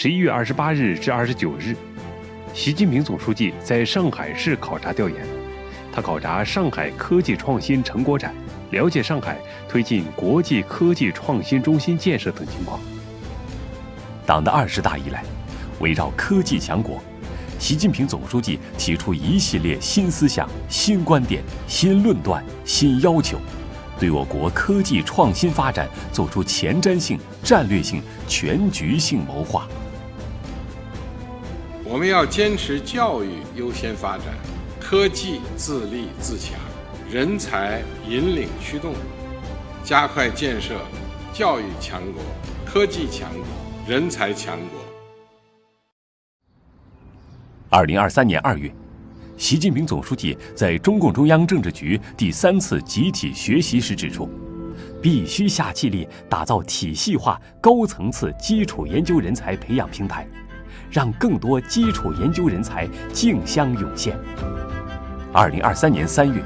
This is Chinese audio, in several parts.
11月28日至29日，习近平总书记在上海市考察调研。他考察上海科技创新成果展，了解上海推进国际科技创新中心建设等情况。党的20大以来，围绕科技强国，习近平总书记提出一系列新思想、新观点、新论断、新要求，对我国科技创新发展作出前瞻性、战略性、全局性谋划。我们要坚持教育优先发展，科技自立自强，人才引领驱动，加快建设教育强国、科技强国、人才强国。2023年2月，习近平总书记在中共中央政治局第3次集体学习时指出，必须下气力打造体系化、高层次基础研究人才培养平台，让更多基础研究人才竞相涌现。2023年3月，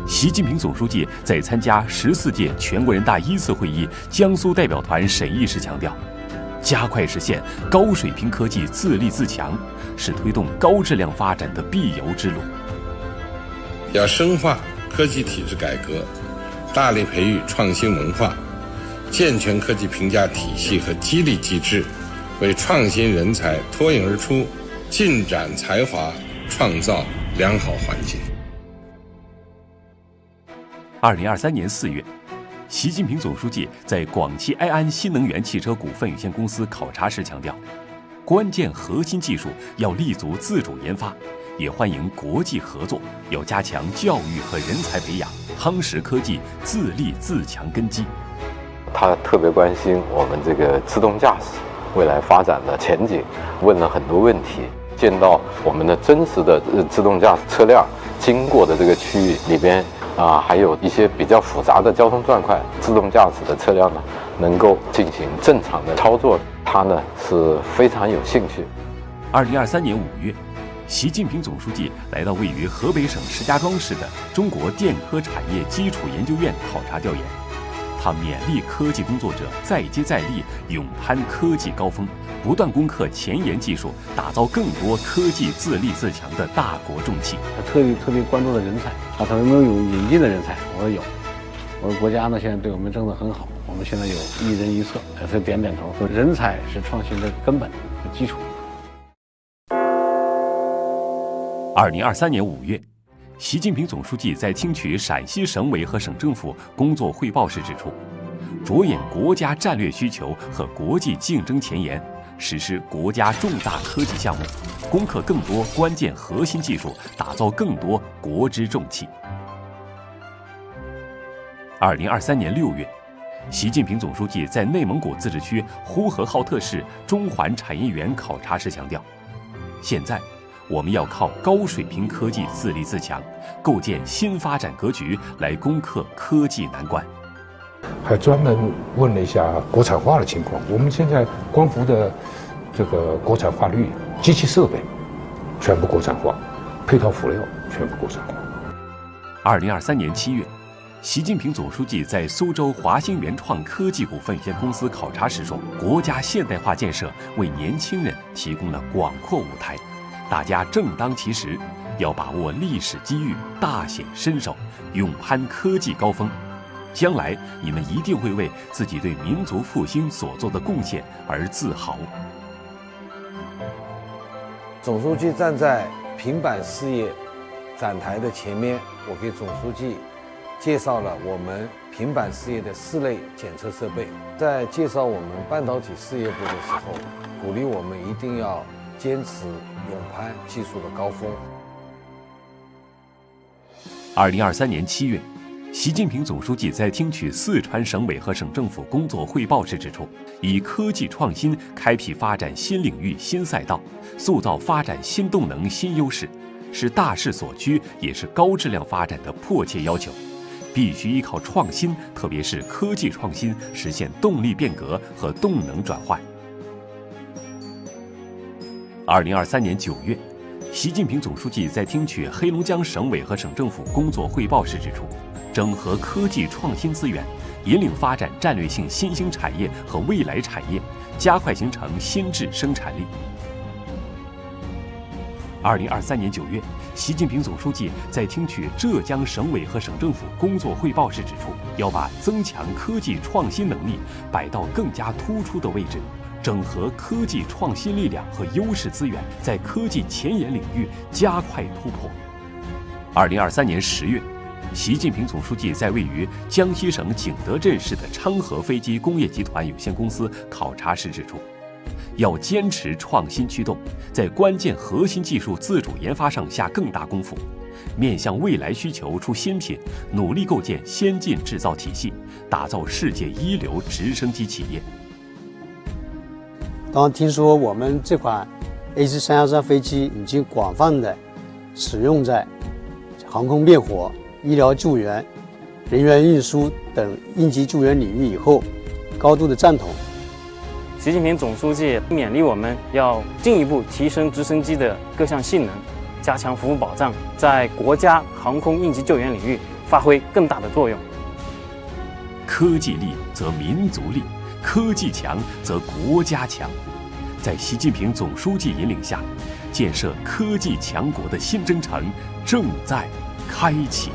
习近平总书记在参加14届全国人大1次会议江苏代表团审议时强调，加快实现高水平科技自立自强，是推动高质量发展的必由之路。要深化科技体制改革，大力培育创新文化，健全科技评价体系和激励机制，为创新人才脱颖而出、尽展才华创造良好环境。2023年4月，习近平总书记在广汽埃安新能源汽车股份有限公司考察时强调，关键核心技术要立足自主研发，也欢迎国际合作，要加强教育和人才培养，夯实科技自立自强根基。他特别关心我们这个自动驾驶未来发展的前景，问了很多问题。见到我们的真实的自动驾驶车辆经过的这个区域里边还有一些比较复杂的交通状况，自动驾驶的车辆呢能够进行正常的操作，他呢是非常有兴趣。2023年5月，习近平总书记来到位于河北省石家庄市的中国电科产业基础研究院考察调研。他勉励科技工作者再接再厉，勇攀科技高峰，不断攻克前沿技术，打造更多科技自立自强的大国重器。他特别关注的人才，他有没有引进的人才？我说有。我说国家呢现在对我们政策很好，我们现在有一人一策。他点点头说，人才是创新的根本和基础。2023年5月，习近平总书记在听取陕西省委和省政府工作汇报时指出，着眼国家战略需求和国际竞争前沿，实施国家重大科技项目，攻克更多关键核心技术，打造更多国之重器。2023年6月，习近平总书记在内蒙古自治区呼和浩特市中环产业园考察时强调，现在我们要靠高水平科技自立自强，构建新发展格局，来攻克科技难关。还专门问了一下国产化的情况。我们现在光伏的这个国产化率，机器设备全部国产化，配套辅料全部国产化。2023年7月，习近平总书记在苏州华兴原创科技股份有限公司考察时说，国家现代化建设为年轻人提供了广阔舞台，大家正当其时，要把握历史机遇，大显身手，勇攀科技高峰。将来你们一定会为自己对民族复兴所做的贡献而自豪。总书记站在平板事业展台的前面，我给总书记介绍了我们平板事业的4类检测设备。在介绍我们半导体事业部的时候，鼓励我们一定要坚持勇攀技术的高峰。2023年7月，习近平总书记在听取四川省委和省政府工作汇报时指出，以科技创新开辟发展新领域、新赛道，塑造发展新动能、新优势，是大势所趋，也是高质量发展的迫切要求。必须依靠创新，特别是科技创新，实现动力变革和动能转换。2023年9月，习近平总书记在听取黑龙江省委和省政府工作汇报时指出，整合科技创新资源，引领发展战略性新兴产业和未来产业，加快形成新质生产力。2023年9月，习近平总书记在听取浙江省委和省政府工作汇报时指出，要把增强科技创新能力摆到更加突出的位置，整合科技创新力量和优势资源，在科技前沿领域加快突破。2023年10月，习近平总书记在位于江西省景德镇市的昌河飞机工业集团有限公司考察时指出，要坚持创新驱动，在关键核心技术自主研发上下更大功夫，面向未来需求出新品，努力构建先进制造体系，打造世界一流直升机企业。当听说我们这款 AC313飞机已经广泛的使用在航空灭火、医疗救援、人员运输等应急救援领域以后，高度的赞同。习近平总书记勉励我们要进一步提升直升机的各项性能，加强服务保障，在国家航空应急救援领域发挥更大的作用。科技力则民族力，科技强则国家强。在习近平总书记引领下，建设科技强国的新征程正在开启。